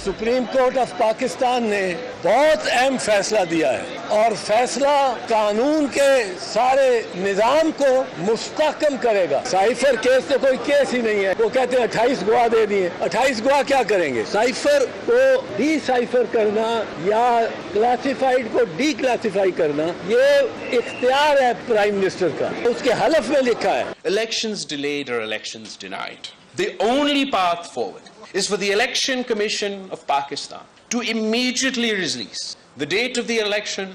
Supreme court of Pakistan ने बहुत अहम फैसला दिया है और फैसला कानून के सारे निजाम को मुस्तहकम करेगा। साइफर केस तो कोई केस ही नहीं है। वो कहते हैं 28 गवाह दे दिए, 28 गवाह क्या करेंगे? साइफर को डिसाइफर करना या क्लासिफाइड को डिक्लासिफाई करना ये इख्तियार है प्राइम मिनिस्टर का, उसके हलफ में लिखा है। Elections delayed or elections denied. The only path forward is for the Election Commission of Pakistan to immediately release the date of the election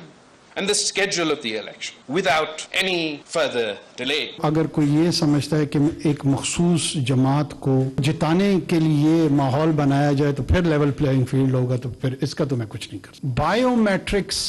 and the schedule of the election without any further delay. अगर कोई ये समझता है कि एक मखसूस जमात को जिताने के लिए माहौल बनाया जाए तो फिर लेवल प्लेइंग फील्ड होगा, तो फिर इसका तो मैं कुछ नहीं कर सकता। बायोमेट्रिक्स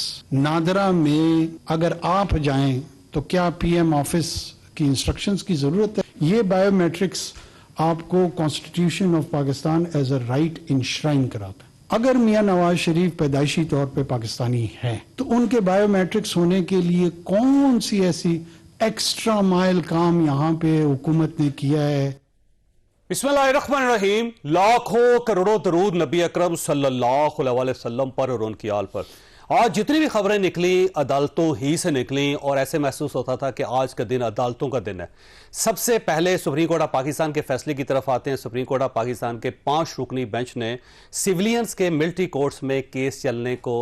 नादरा में अगर आप जाएं तो क्या पीएम ऑफिस की इंस्ट्रक्शंस की जरूरत है? ये बायोमेट्रिक्स आपको constitution of Pakistan as a right enshrine कराता है। अगर मियां नवाज शरीफ पैदाइशी तौर पे पाकिस्तानी है तो उनके बायोमेट्रिक्स होने के लिए कौन सी ऐसी एक्स्ट्रा माइल काम यहाँ पे हुकूमत ने किया है? बिस्मिल्लाहिर्रहमानिर्रहीम। लाखों करोड़ों दरूद नबी अकरम सल्लल्लाहु अलैहि वसल्लम पर और उनकी आल पर। आज जितनी भी खबरें निकली अदालतों ही से निकली और ऐसे महसूस होता था कि आज का दिन अदालतों का दिन है। सबसे पहले सुप्रीम कोर्ट ऑफ पाकिस्तान के फैसले की तरफ आते हैं। सुप्रीम कोर्ट ऑफ पाकिस्तान के 5 रुकनी बेंच ने सिविलियंस के मिलिट्री कोर्ट्स में केस चलने को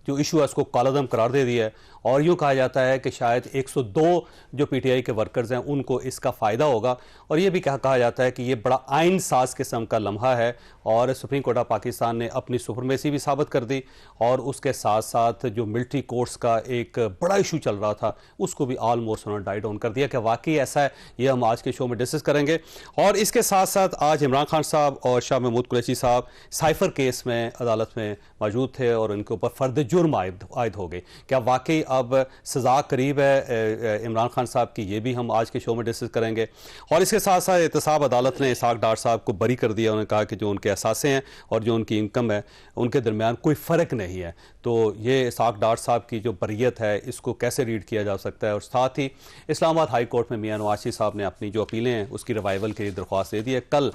जो इशू है उसको कालादम करार दे दिया है और यूँ कहा जाता है कि शायद 102 जो पीटीआई के वर्कर्स हैं उनको इसका फ़ायदा होगा और ये भी कहा जाता है कि ये बड़ा आइन साज किस्म का लम्हा है और सुप्रीम कोर्ट ऑफ पाकिस्तान ने अपनी सुपरमेसी भी साबित कर दी और उसके साथ साथ जो मिलिट्री कोर्ट्स का एक बड़ा इशू चल रहा था उसको भी ऑलमोस्ट उन्होंने डाई डाउन कर दिया कि वाकई ऐसा है। ये हम आज के शो में डिस्कस करेंगे और इसके साथ साथ आज इमरान खान साहब और शाह महमूद कुरैशी साहब साइफर केस में अदालत में मौजूद थे और उनके ऊपर फर्द जुर्म आयद हो गई। क्या वाकई अब सजा करीब है इमरान खान साहब की? ये भी हम आज के शो में डिस्कस करेंगे और इसके साथ साथ एहतसाब अदालत ने इसहाक डार साहब को बरी कर दिया। उन्होंने कहा कि जो उनके असासे हैं और जो उनकी इनकम है उनके दरमियान कोई फ़र्क नहीं है। तो ये इसहाक डार साहब की जो बरीयत है इसको कैसे रीड किया जा सकता है? और साथ ही इस्लामाबाद हाई कोर्ट में मियां नवाज शरीफ साहब ने अपनी जो अपीलें हैं उसकी रिवाइवल के लिए दरख्वास्त दे दी है। कल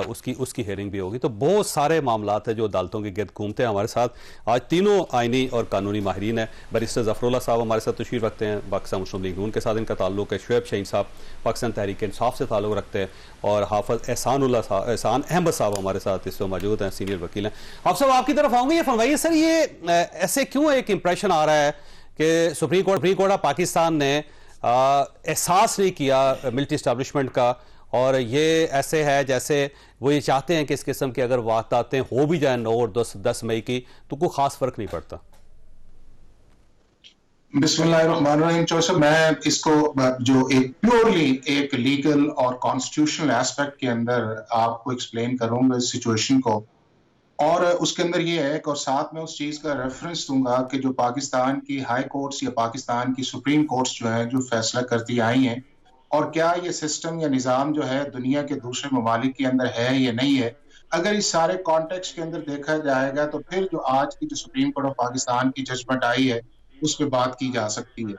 उसकी हेयरिंग भी होगी। तो बहुत सारे मामलात हैं जो अदालतों के गिर्द घूमते हैं। हमारे साथ आज तीनों आइनी और कानूनी माहिरीन हैं। बैरिस्टर ज़फ़रुल्लाह साहब हमारे साथ तशरीफ़ रखते हैं, पाकिस्तान मुस्लिम लीग नून के साथ इनका ताल्लुक है। शुएब शहीन साहब पाकिस्तान तहरीक इंसाफ से ताल्लुक़ रखते हैं और हाफ़िज़ एहसान अहमद साहब हमारे साथ इस वक्त मौजूद हैं, सीनियर वकील हैं। आप सब आपकी तरफ आऊँगे, ये फरमाइए सर, ये ऐसे क्यों एक इम्प्रेशन आ रहा है कि सुप्रीम कोर्ट ऑफ पाकिस्तान ने एहसास नहीं किया मिलिट्री इस्टेब्लिशमेंट का और ये ऐसे है जैसे वो ये चाहते हैं कि इस किस्म की अगर वारदातें हो भी जाए 9 और 10 मई की तो कोई खास फर्क नहीं पड़ता? बिस्मिल्लाहिर्रहमानिर्रहीम। चौसब मैं इसको जो एक प्योरली एक लीगल और कॉन्स्टिट्यूशनल एस्पेक्ट के अंदर आपको एक्सप्लेन करूंगा इस सिचुएशन को और उसके अंदर ये है और साथ में उस चीज़ का रेफरेंस दूंगा कि जो पाकिस्तान की हाई कोर्ट्स या पाकिस्तान की सुप्रीम कोर्ट्स जो है जो फैसला करती आई हैं और क्या ये सिस्टम या निज़ाम जो है दुनिया के दूसरे ममालिक के अंदर है या नहीं है। अगर इस सारे कॉन्टेक्स्ट के अंदर देखा जाएगा तो फिर जो आज की जो सुप्रीम कोर्ट ऑफ पाकिस्तान की जजमेंट आई है उस पर बात की जा सकती है।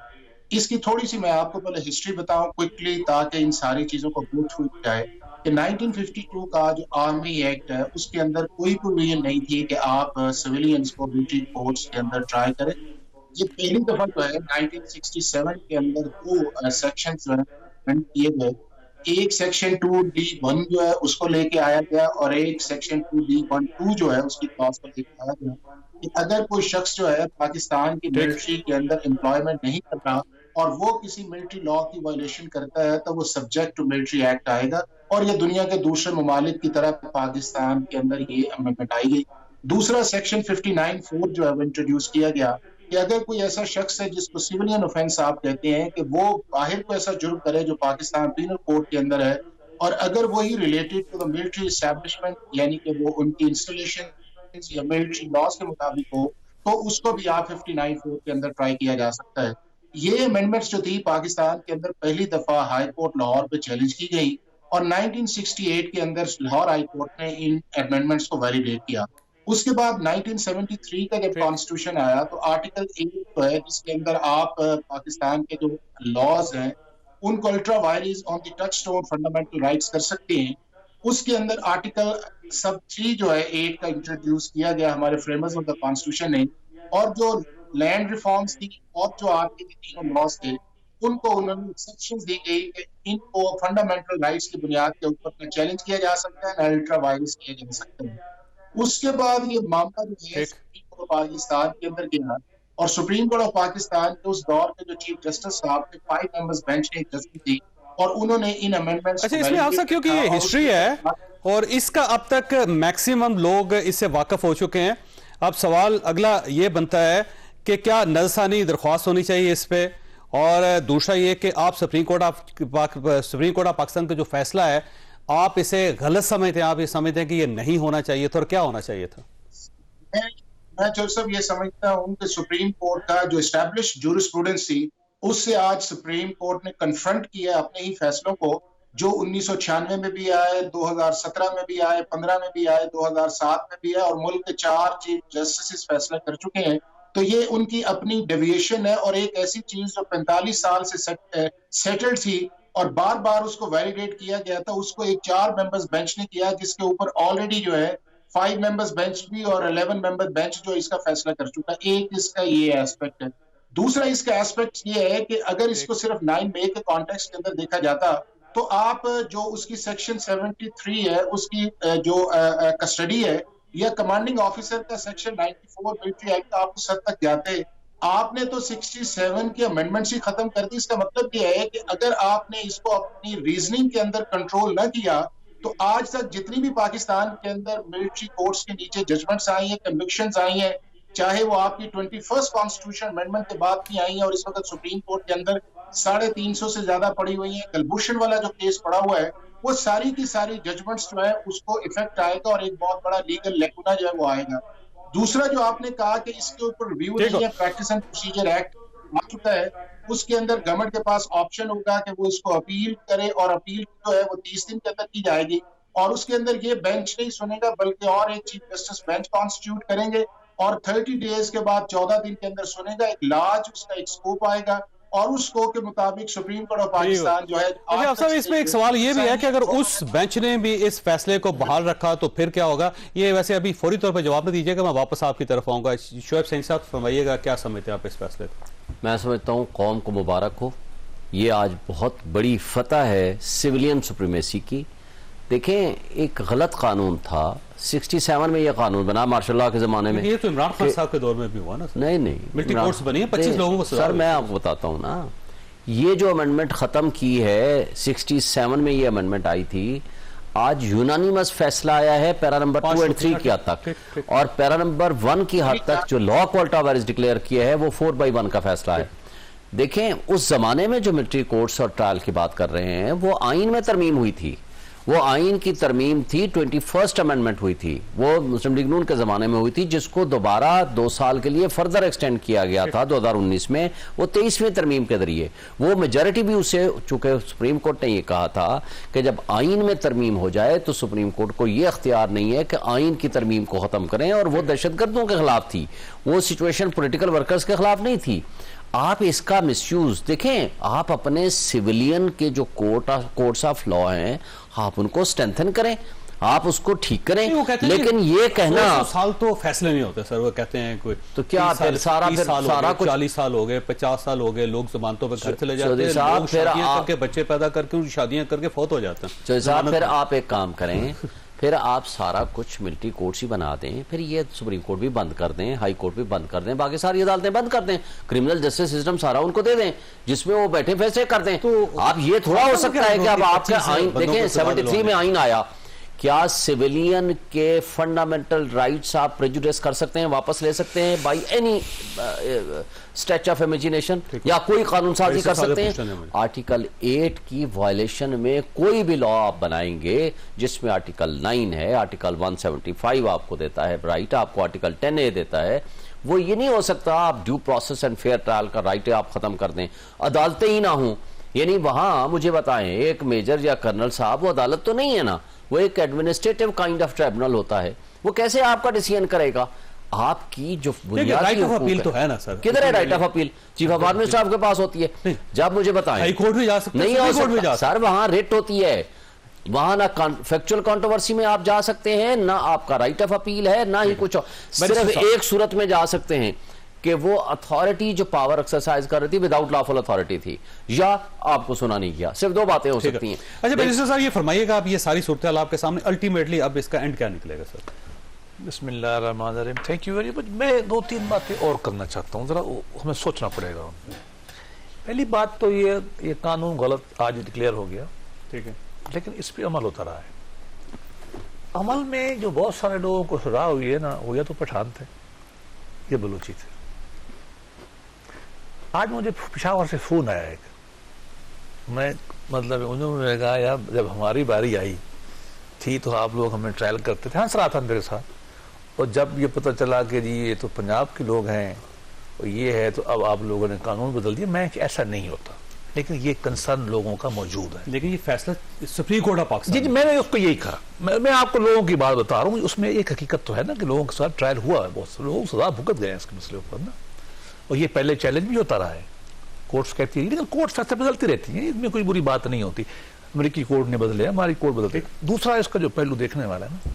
इसकी थोड़ी सी मैं आपको पहले हिस्ट्री बताऊं क्विकली ताकि इन सारी चीज़ों को गो थ्रू जाए कि 1952 का जो आर्मी एक्ट है उसके अंदर कोई प्रोविजन नहीं थी कि आप सिविलियंस को मिलिट्री कोर्ट्स के अंदर ट्राई करें। ये पहली दफा जो है 1967 के अंदर 2 सेक्शन जो है किए गए। एक सेक्शन 2D1 जो है उसको लेके आया गया और एक सेक्शन 2D12 जो है उसकी क्लॉज को लेके आया गया कि अगर कोई शख्स जो है पाकिस्तान की मिलिट्री के अंदर एम्प्लॉयमेंट नहीं कर रहा और वो किसी मिलिट्री लॉ की वायलेशन करता है तो वो सब्जेक्ट टू मिलिट्री एक्ट आएगा और ये दुनिया के दूसरे ममालिक की तरह पाकिस्तान के अंदर ये अमेंडमेंट आई गई। दूसरा सेक्शन 59(4) जो है वो इंट्रोड्यूस किया गया कि अगर कोई ऐसा शख्स है जिसको सिविलियन ऑफेंस आप कहते हैं कि वो बाहर को ऐसा जुर्म करे जो पाकिस्तान पीनल कोड के अंदर है और अगर वही related to the military establishment यानी कि वो उनकी इंस्टॉलेशन या मिलिट्री लॉज के मुताबिक हो तो उसको भी आप 59(4) के अंदर ट्राई किया जा सकता है। ये अमेंडमेंट्स जो थी पाकिस्तान के अंदर पहली दफा हाई कोर्ट लाहौर पे चैलेंज की गई और 1968 के अंदर लाहौर हाई कोर्ट ने इन अमेंडमेंट्स को वैलिडेट किया। उसके बाद 1973 का जब कॉन्स्टिट्यूशन आया तो आर्टिकल 8 जो है जिसके अंदर आप पाकिस्तान के जो लॉज हैं उनको ultra violence on the touchstone fundamental rights कर सकते हैं उसके अंदर आर्टिकल सब 3 जो है 8 का इंट्रोड्यूस किया गया हमारे फ्रेमर्स ऑफ द कॉन्स्टिट्यूशन ने, और जो लैंड रिफॉर्म्स थी और जो आपके तीनों लॉज थे उनको उन्होंने एक्सेप्शंस दी गई कि इनको फंडामेंटल राइट्स की बुनियाद के ऊपर न चैलेंज किया जा सकता है, न अल्ट्रा वायलेंस किया जा सकता है। उसके बाद ये मामला जो है सुप्रीम कोर्ट ऑफ पाकिस्तान के अंदर गया, और सुप्रीम कोर्ट ऑफ पाकिस्तान के उस दौर के जो चीफ जस्टिस साहब थे 5 मेंबर्स बेंच ने जस्टिस दी, और उन्होंने इन अमेंडमेंट्स अच्छा, इसमें आपसे क्योंकि ये हिस्ट्री है और इसका अब तक मैक्सिमम लोग इससे वाकिफ हो चुके हैं, अब सवाल अगला ये बनता है कि क्या नजरसानी दरख्वास्त होनी चाहिए इस पे, और दूसरा ये कि आप सुप्रीम कोर्ट ऑफ पाकिस्तान का जो फैसला है आप इसे गलत समझते हैं, आप ये समझते हैं कि ये नहीं होना चाहिए था, और क्या होना चाहिए था? मैं जो सब ये समझता हूँ कि सुप्रीम कोर्ट का जो एस्टैब्लिश जूरिस्प्रूडेंस थी उससे आज सुप्रीम कोर्ट ने कन्फ्रंट किया अपने ही फैसलों को, जो 1996 में भी आए, 2017 में भी आए, 15 में भी आए, 2007 में भी आए, और मुल्क के 4 चीफ जस्टिस फैसला कर चुके हैं। तो ये उनकी अपनी डेविएशन है, और एक ऐसी चीज जो 45 साल से सेटल्ड थी और बार बार उसको वैलिडेट किया गया था, उसको एक 4 मेंबर्स बेंच ने किया, जिसके ऊपर ऑलरेडी जो है 5 मेंबर्स बेंच भी और 11 मेंबर बेंच जो इसका फैसला कर चुका है। एक इसका ये एस्पेक्ट है। दूसरा इसका एस्पेक्ट ये है कि अगर इसको सिर्फ 9A के कॉन्टेक्स्ट के अंदर देखा जाता तो आप जो उसकी सेक्शन 73 है उसकी जो कस्टडी है, या कमांडिंग ऑफिसर का सेक्शन 94 मिलिट्री एक्ट आप उस हद तक जाते। आपने तो 67 की अमेंडमेंट्स ही खत्म कर दी। इसका मतलब ये है कि अगर आपने इसको अपनी रीजनिंग के अंदर कंट्रोल न किया तो आज तक जितनी भी पाकिस्तान के अंदर मिलिट्री कोर्ट्स के नीचे जजमेंट्स आई हैं, कन्विक्शंस आई हैं, चाहे वो आपकी 21st कॉन्स्टिट्यूशन अमेंडमेंट के बाद की आई हैं, और इस वक्त सुप्रीम कोर्ट के अंदर 350 से ज्यादा पड़ी हुई है, कलभूषण वाला जो केस पड़ा हुआ है, वो सारी की सारी जजमेंट्स जो है उसको इफेक्ट आएगा और एक बहुत बड़ा लीगल लेकुना जो है वो आएगा। दूसरा जो आपने कहा कि इसके ऊपर रिव्यू नहीं है, प्रैक्टिस एंड प्रोसीजर एक्ट आ चुका है, उसके अंदर गवर्नमेंट के पास ऑप्शन होगा कि वो इसको अपील करे, और अपील जो है वो 30 दिन के अंदर की जाएगी, और उसके अंदर ये बेंच नहीं सुनेगा बल्कि और एक चीफ जस्टिस बेंच कॉन्स्टिट्यूट करेंगे, और 30 डेज के बाद 14 दिन के अंदर सुनेगा। एक लार्ज उसका एक स्कोप आएगा, और उस स्कोप के मुताबिक सुप्रीम कोर्ट ऑफ पाकिस्तान जो है। अच्छा, इसमें एक सवाल ये भी है कि अगर उस बेंच ने भी इस फैसले को बहाल रखा तो फिर क्या होगा? ये वैसे अभी फौरी तौर पर जवाब न दीजिएगा, मैं वापस आपकी तरफ आऊंगा। शोएब सैनी साहब फरमाइएगा, क्या समझते हैं आप इस फैसले को? मैं समझता हूँ कौम को मुबारक हो, ये आज बहुत बड़ी फतह है सिविलियन सुप्रीमेसी की। देखें, एक गलत कानून था, 67 में यह कानून बना मार्शल लॉ के जमाने में। ये तो इमरान खान साहब के दौर में भी हुआ ना सर? नहीं, मिलिट्री कोर्ट्स बनी है, 25 लोगों को सर मैं आपको बताता हूँ ना, ये जो अमेंडमेंट खत्म की है 67 में, ये अमेंडमेंट आई थी, आज यूनानिमस फैसला आया है पैरा नंबर 2 और 3 की हद तक, और पैरा नंबर 1 की हद तक जो लॉ ऑफ वायलेंस डिक्लेयर किया है वो 4/1 का फैसला है। देखें, उस जमाने में जो मिलिट्री कोर्ट्स और ट्रायल की बात कर रहे हैं वो आइन में तरमीम हुई थी, वो आइन की तरमीम थी, 21st अमेंडमेंट हुई थी, वो मुस्लिम लीग नून के ज़माने में हुई थी, जिसको दोबारा 2 साल के लिए फर्दर एक्सटेंड किया गया था 2019 में, वो 23वीं तरमीम के जरिए। वो मेजॉरिटी भी उसे, चूंकि सुप्रीम कोर्ट ने ये कहा था कि जब आइन में तरमीम हो जाए तो सुप्रीम कोर्ट को ये अख्तियार नहीं है कि आइन की तरमीम को ख़त्म करें, और वो दहशतगर्दों के खिलाफ थी, वो सिचुएशन पॉलिटिकल वर्कर्स के खिलाफ नहीं थी। आप इसका मिसयूज देखें, आप अपने सिविलियन के जो कोर्ट्स ऑफ लॉ हैं आप उनको स्ट्रेंथन करें, आप उसको ठीक करें, लेकिन ये कहना 100 साल तो फैसले नहीं होते सर, वो कहते हैं कोई तो क्या फिर सारा कुछ 40 साल हो गए, 50 साल हो गए, लोग जमानतों पे घर चले जाते हैं, लोग शादियां करके बच्चे पैदा करके उनकी शादियां करके फौत हो जाते हैं। फिर आप एक काम करें, फिर आप सारा कुछ मिलिट्री कोर्ट्स ही बना दें, फिर ये सुप्रीम कोर्ट भी बंद कर दें, हाई कोर्ट भी बंद कर दें, बाकी सारी अदालतें बंद कर दें, क्रिमिनल जस्टिस सिस्टम सारा उनको दे दें जिसमें वो बैठे फैसले कर दें। तो आप ये थोड़ा हो सकता है कि अब आपका आइन देखें, 73 में आइन आया, क्या सिविलियन के फंडामेंटल राइट्स आप प्रेजुडिस कर सकते हैं, वापस ले सकते हैं by any stretch of imagination, या कोई कानून साजी कर सकते हैं? आर्टिकल 8 की वायलेशन में कोई भी लॉ आप बनाएंगे जिसमें आर्टिकल 9 है, आर्टिकल 175 आपको देता है राइट, आपको आर्टिकल 10A देता है, वो ये नहीं हो सकता आप due process and fair trial का राइट आप खत्म कर दें, अदालतें ही ना हों। यानी वहां मुझे बताएं, एक मेजर या कर्नल साहब, वो अदालत तो नहीं है ना, वो एक एडमिनिस्ट्रेटिव काइंड ऑफ ट्रिब्यूनल होता है, वो कैसे आपका डिसीजन करेगा? आपकी जो बुनियादी राइट ऑफ अपील तो है ना सर, किधर है right of appeal? Chief of army staff के पास होती है, जब मुझे बताएं हाई कोर्ट भी जा सकते हैं, नहीं हो सकता सर, वहां रिट होती है, वहां ना फैक्चुअल कंट्रोवर्सी में आप जा सकते हैं, ना आपका राइट ऑफ अपील है, ना ही कुछ। सिर्फ एक सूरत में जा सकते हैं कि वो अथॉरिटी जो पावर एक्सरसाइज कर रही थी विदाउट लॉफुल अथॉरिटी थी, या आपको सुना नहीं किया। सिर्फ दो बातें हो सकती हैं। अच्छा बैरिस्टर साहब ये फरमाइएगा, आप ये सारी सूरत आपके सामने, अल्टीमेटली अब इसका एंड क्या निकलेगा सर? बिस्मिल्लाहिर्रहमानिर्रहीम, थैंक यू वेरी मच। मैं 2-3 बातें और करना चाहता हूँ, जरा हमें सोचना पड़ेगा। पहली बात तो ये कानून गलत आज डिक्लेयर हो गया, ठीक है, लेकिन इस पर अमल होता रहा है। अमल में जो बहुत सारे लोगों को सजा हुई है ना, वो या तो पठान थे या बलूची थे। आज मुझे पेशावर से फोन आया एक, मैं मतलब उन्होंने कहा यार जब हमारी बारी आई थी तो आप लोग हमें ट्रायल करते थे, हंस रहा था मेरे साथ, और जब ये पता चला कि जी ये तो पंजाब के लोग हैं और ये है तो अब आप लोगों ने कानून बदल दिया। मैं ऐसा नहीं होता, लेकिन ये कंसर्न लोगों का मौजूद है। लेकिन ये फैसला सुप्रीम कोर्ट ऑफ पाकिस्तान, जी मैंने उसको यही कहा। मैं आपको लोगों की बात बता रहा हूँ, उसमें एक हकीकत तो है ना कि लोगों के साथ ट्रायल हुआ है, बहुत से लोग सजा भुगत गए इसके मसले पर ना, और ये पहले चैलेंज भी होता रहा है। कोर्ट्स कहती है, लेकिन कोर्ट फैसले बदलती रहती है, इसमें कोई बुरी बात नहीं होती। अमेरिकी कोर्ट ने बदले, हमारी कोर्ट बदलती। दूसरा इसका जो पहलू देखने वाला है ना,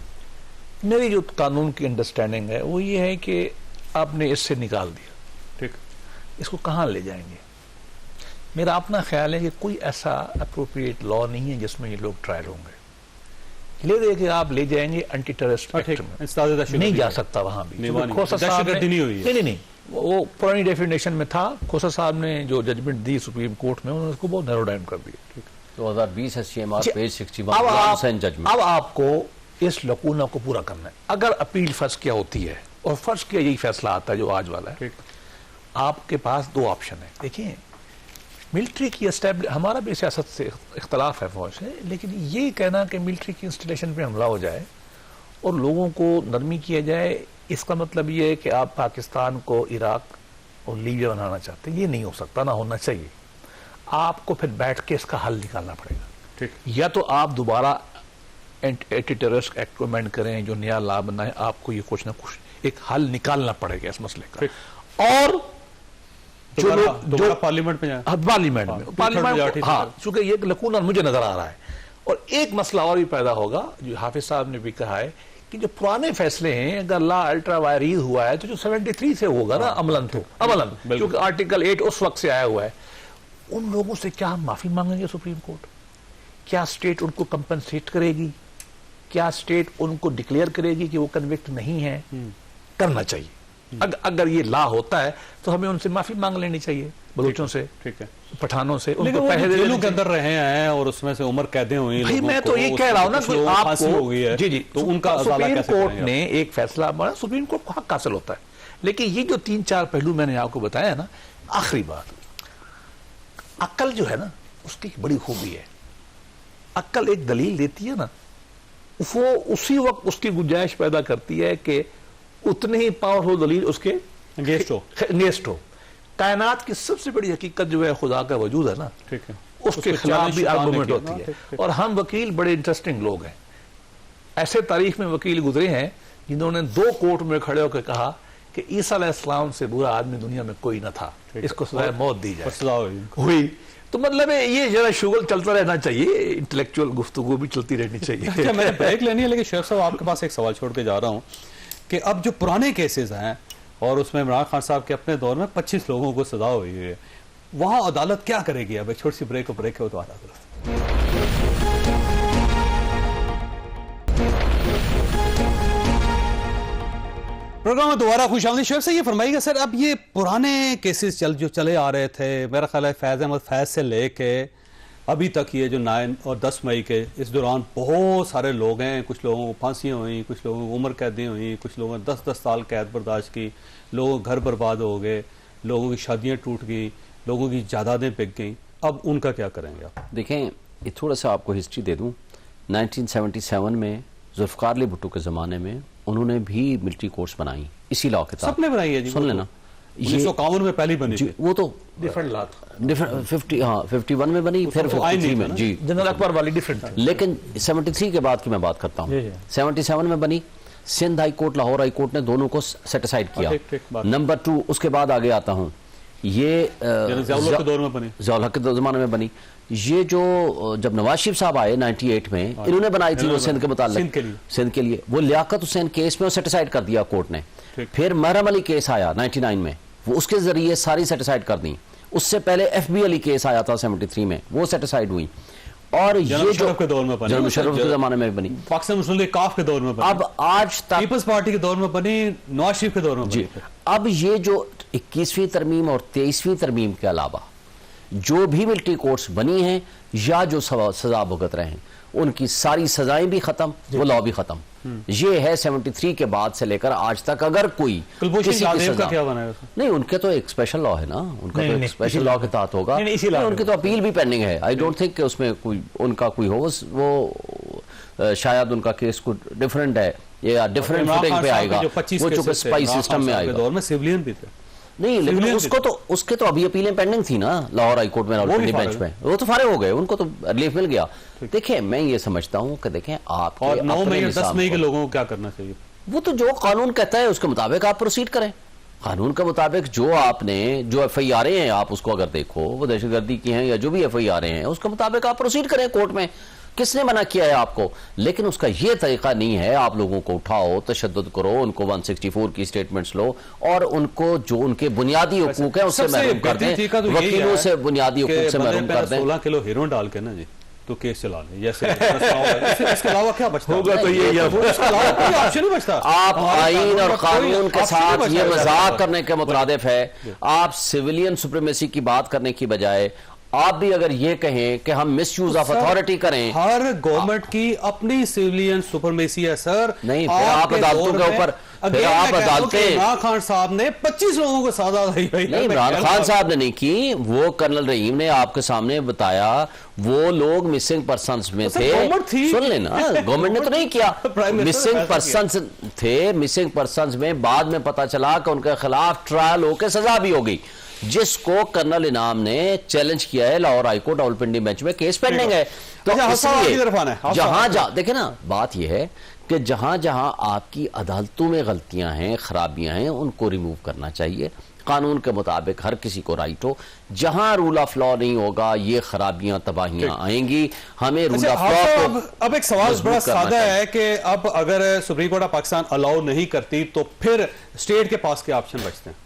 मेरी जो कानून की अंडरस्टैंडिंग है वो ये है कि आपने इससे निकाल दिया, ठीक, इसको कहाँ ले जाएंगे? मेरा अपना ख्याल है कि कोई ऐसा अप्रोप्रिएट लॉ नहीं है जिसमें ये लोग ट्रायल होंगे। ले दे के आप ले जाएंगे एंटी टेररिस्ट एक्ट में, नहीं जा सकता वहां भी। खोसा साहब नहीं, वो पुरानी डेफिनेशन में था। खोसा साहब ने जो जजमेंट दी सुप्रीम कोर्ट में, उन्होंने उसको बहुत नैरो डाउन कर दिया। 2020 CMR पेज 61 जजमेंट। अब आपको इस लकूना को पूरा करना है। अगर अपील फर्ज किया होती है और फर्ज किया यही फैसला आता है जो आज वाला है, आपके पास 2 ऑप्शन है। देखिए मिलिट्री की हमारा भी सियासत से इख्तलाफ है फौज से, लेकिन ये कहना कि मिलिट्री की इंस्टॉलेशन पे हमला हो जाए और लोगों को नरमी किया जाए, इसका मतलब ये है कि आप पाकिस्तान को इराक और लीबिया बनाना चाहते हैं। ये नहीं हो सकता, ना होना चाहिए। आपको फिर बैठ के इसका हल निकालना पड़ेगा, ठीक। या तो आप दोबारा एंटी टेररिस्ट एक्ट को अमेंड करें, जो नया लॉ बनाए, आपको ये कुछ ना कुछ एक हल निकालना पड़ेगा इस मसले का। और जो लोग पार्लियामेंट में पार्लियामेंट हाँ, चूंकि ये लकूना मुझे नजर आ रहा है। और एक मसला और भी पैदा होगा, जो हाफिज साहब ने भी कहा है कि जो पुराने फैसले हैं, अगर लॉ अल्ट्रा वायरीज हुआ है तो जो 73 से होगा ना अमलन, तो अमलन क्योंकि आर्टिकल 8 उस वक्त से आया हुआ है, उन लोगों से क्या हम माफी मांगेंगे सुप्रीम कोर्ट? क्या स्टेट उनको कंपनसेट करेगी? क्या स्टेट उनको डिक्लेयर करेगी कि वो कन्विक्ट नहीं है? करना चाहिए। अगर ये लॉ होता है तो हमें उनसे माफी मांग लेनी चाहिए, बलूचों से, ठीक है, पठानों से। उनको पैसे जेलों के अंदर रहे हैं और उसमें से उम्र कैदें हुई। भाई मैं तो ये कह रहा हूं ना कि आपको जी तो उनका सुप्रीम कोर्ट ने एक फैसला बना, सुप्रीम कोर्ट को हक हासिल होता है। लेकिन ये जो 3-4 पहलू मैंने आपको बताया ना, आखिरी बात, अक्ल जो है ना उसकी बड़ी खूबी है। अक्ल एक दलील देती है ना, वो उसी वक्त उसकी गुंजाइश पैदा करती है कि उतने ही पावरफुल दलील उसके अगेंस्ट हो। कायनात की सबसे बड़ी हकीकत जो है खुदा का वजूद है ना, ठीक है, उसके खिलाफ भी आर्गुमेंट होती है। और हम वकील बड़े इंटरेस्टिंग लोग हैं। ऐसे तारीख में वकील गुजरे हैं जिन्होंने 2 कोर्ट में खड़े होकर कहा कि ईसा अलैहिस्सलाम से बुरा आदमी दुनिया में कोई ना था, इसको सजाए मौत दी जाए। हुई तो मतलब ये जरा शुगल चलता रहना चाहिए, इंटेलेक्चुअल गुफ्तगू भी चलती रहनी चाहिए। अच्छा, मैंने ब्रेक लेनी है, लेकिन शेख साहब आपके पास एक सवाल छोड़ के जा रहा हूँ कि अब जो पुराने केसेस हैं और उसमें इमरान खान साहब के अपने दौर में 25 लोगों को सजा हुई है, वहां अदालत क्या करेगी? अब एक छोटी सी ब्रेक है तो आधा प्रोग्राम में दोबारा खुश आमदीद। शेख से ये फरमाइएगा सर, अब ये पुराने केसेस जो चले आ रहे थे, मेरा ख्याल है फैज़ अहमद फैज़ से लेके अभी तक, ये जो 9 और 10 मई के इस दौरान बहुत सारे लोग हैं, कुछ लोगों को फांसियाँ हुई, कुछ लोगों को उम्र कैदी हुई, कुछ लोगों ने 10-10 साल कैद बर्दाश्त की, लोगों के घर बर्बाद हो गए, लोगों की शादियाँ टूट गई, लोगों की जायदादें बिक गई। अब उनका क्या करेंगे आप? देखें, ये थोड़ा सा आपको हिस्ट्री दे दूँ। 1977 में जुल्फ़िकार अली भुट्टो के ज़माने में उन्होंने भी मिलिट्री कोर्ट्स बनाई इसी लॉ के तहत। सबने बनाई है जी, सुन लेना, 1951 में पहली बनी थी, वो तो डिफरेंट लॉ था। 51 में बनी, फिर 53 में, जी जनरल अकबर वाली डिफरेंट थी। लेकिन 73 के बाद की मैं बात करता हूँ। 77 में बनी, Sindh high court, Lahore high court ने दोनों को सेट असाइड किया। नंबर 2, उसके बाद आगे आता हूँ ये ज़ियाउल के दौर में बनी, ज़ियाउल हक के ज़माने में बनी। ये जो जब नवाज शरीफ साहब आए 98 में, इन्होंने बनाई थी वो सिंध के मुताल्लिक, सिंध के लिए। वो लियाकत हुसैन केस में सेटिसाइड कर दिया कोर्ट ने। फिर महरम अली केस आया 99 में, वो उसके जरिए सारी सेटिसाइड कर दी। उससे पहले FB अली केस आया था 73 में, वो सेटिसाइड हुई। और ये जो जनरल मुशर्रफ के जमाने में बनी, पाकिस्तान मुस्लिम लीग काफ के दौर में बनी, अब आज तक पीपल्स पार्टी के दौर में बनी, नवाज शरीफ के दौर में बनी। अब ये जो 21वीं तरमीम और 23वीं तरमीम के अलावा जो भी मिलिट्री कोर्ट्स बनी हैं या जो सजा भुगत रहे हैं, उनकी सारी सजाएं भी खत्म, वो लॉ भी खत्म। ये है 73 के बाद से लेकर आज तक। अगर कोई किसी की सजा क्या बनाएगा? नहीं, उनके तो एक स्पेशल लॉ है ना, उनका तो एक स्पेशल लॉ के तहत होगा। उनकी तो अपील भी पेंडिंग है। आई डोंट थिंक कि उसमें कोई उनका कोई हो, वो शायद उनका केस कुछ डिफरेंट है या डिफरेंट फुटिंग पे आएगा, वो चूंकि स्पाई सिस्टम में आएगा। दौर में सिविलियन भी थे नहीं, लेकिन उसके तो अभी अपीलें पेंडिंग थी ना लाहौर हाई कोर्ट में, रावलपिंडी बेंच में, वो तो फारिग हो गए, उनको तो रिलीफ मिल गया। देखिए, मैं ये समझता हूं कि देखें आप 9 मई 10 मई के लोगों को क्या करना चाहिए, वो तो जो कानून कहता है उसके मुताबिक आप प्रोसीड करें। कानून के मुताबिक जो आपने जो FIR हैं, आप उसको अगर देखो वो दहशतगर्दी की हैं या जो भी FIR हैं, उसके मुताबिक आप प्रोसीड करें कोर्ट में। किसने मना किया है आपको? लेकिन उसका यह तरीका नहीं है आप लोगों को उठाओ, तशद्दुद करो, उनको 164 की स्टेटमेंट्स लो और उनको जो उनके बुनियादी हुकूक है उससे महरूम कर दें, वकीलों से बुनियादी हुकूक से महरूम कर दें। 16 किलो हीरोइन डाल के ना जी तो केस चला लें, जैसे इसके अलावा क्या बचता होगा? तो ये इसके अलावा कोई ऑप्शन नहीं बचता। आप आईन और कानून के साथ ये मजाक करने के मुतरादिफ है। आप सिविलियन सुप्रीमेसी की बात करने की बजाय आप भी अगर ये कहें कि हम मिसयूज ऑफ अथॉरिटी करें, हर गवर्नमेंट की अपनी सिविलियन सुपरमेसी है सर। नहीं, फिर आप अदालतों के ऊपर, फिर आप अदालतें, इमरान खान साहब ने 25 लोगों को सजा दी। नहीं, इमरान खान साहब ने नहीं की, वो कर्नल रहीम ने आपके सामने बताया, वो लोग मिसिंग पर्संस में थे। सुन लेना, गवर्नमेंट ने तो नहीं किया, मिसिंग पर्संस थे। मिसिंग पर्संस में बाद में पता चला कि उनके खिलाफ ट्रायल होकर सजा भी हो गई, जिसको कर्नल इनाम ने चैलेंज किया है लाहौर हाईकोर्ट रावलपिंडी बेंच में, केस पेंडिंग है। तो जहां देखे ना, बात यह है कि जहां जहां आपकी अदालतों में गलतियां हैं, खराबियां हैं, उनको रिमूव करना चाहिए। कानून के मुताबिक हर किसी को राइट हो। जहां रूल ऑफ लॉ नहीं होगा, ये खराबियां तबाहियां आएंगी। हमें रूल ऑफ लॉ को अब एक सवाल बड़ा सादा है कि अब अगर supreme court of Pakistan allow नहीं करती तो फिर स्टेट के पास क्या ऑप्शन बचते हैं?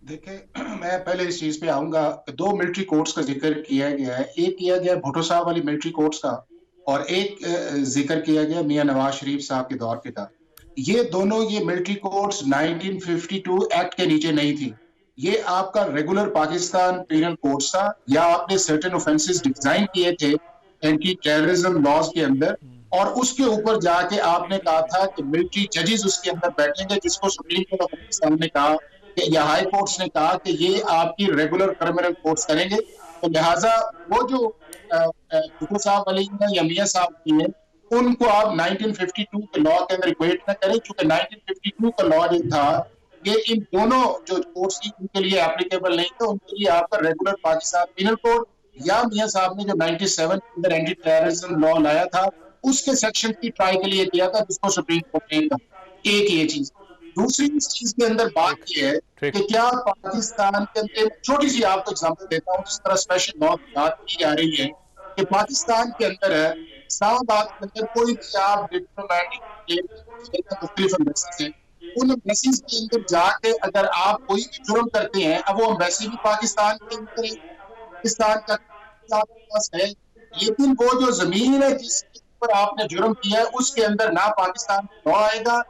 देखिए, मैं पहले इस चीज पे आऊंगा। 2 मिलिट्री कोर्ट्स का जिक्र किया गया है। एक किया गया भुट्टो साहब वाली मिलिट्री कोर्ट्स का और एक जिक्र किया गया मियां नवाज शरीफ साहब के दौर के था। ये दोनों ये मिलिट्री कोर्ट्स 1952 एक्ट के नीचे नहीं थी। ये आपका रेगुलर पाकिस्तान पीनल कोड था, या आपने सर्टेन ऑफेंसेस डिजाइन किए थे एंटी टेररिज्म लॉज के अंदर, और उसके ऊपर जाके आपने कहा था कि मिलिट्री जजेस उसके अंदर बैठेंगे, जिसको सुप्रीम कोर्ट ऑफ पाकिस्तान ने कहा कि या हाई कोर्ट्स ने कहा कि ये आपकी रेगुलर क्रिमिनल कोर्ट्स करेंगे। तो लिहाजा वो जो भुट्टो साहब वाली या मियां साहब की है, उनको आप 1952 के लॉ के अंदर इक्वेट न करें, क्योंकि 1952 का लॉ जो था ये इन दोनों जो कोर्ट्स थी उनके लिए एप्लीकेबल नहीं था। उनके लिए आपका रेगुलर पाकिस्तान पीनल कोड या मियां साहब ने जो 97 के अंदर एंटी टेररिज्म लॉ लाया था उसके सेक्शन की ट्राई के लिए किया था, जिसको सुप्रीम कोर्ट ने कहा। एक ये चीज। दूसरी इस चीज के अंदर बात ये है कि क्या पाकिस्तान के अंदर, छोटी सी आपको एग्जाम्पल देता हूँ, जिस तरह स्पेशल लॉ की बात की जा रही है कि पाकिस्तान के अंदर है इस्लामाबाद के अंदर कोई भी आप डिप्लोमेटिक मुख्तलिफ एम्बेसीज हैं, उन एम्बेसीज के अंदर जाके अगर आप कोई भी जुर्म करते हैं, अब वो एम्बेसी भी पाकिस्तान के अंदर है, पाकिस्तान का पास है, लेकिन वो जो जमीन है जिसके ऊपर आपने जुर्म किया है उसके अंदर ना पाकिस्तान का लॉ आएगा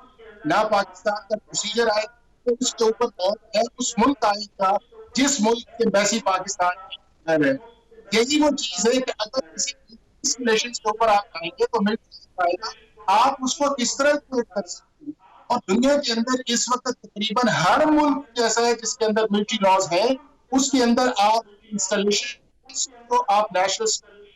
ना पाकिस्तान का प्रोसीजर आएगा, तो उसके ऊपर लॉ है उस मुल्क आएगा जिस मुल्क की एम्बेसी पाकिस्तान के अंदर है। यही वो चीज है कि अगर किसी रिलेशंस के ऊपर आप आएंगे तो मिल पाएगा, आप उसको किस तरह कर सकते हैं। और दुनिया के अंदर इस वक्त तकरीबन हर मुल्क जैसा है जिसके अंदर मिलिट्री लॉज है, उसके अंदर आप इंस्टॉलेशन को, आप नेशनल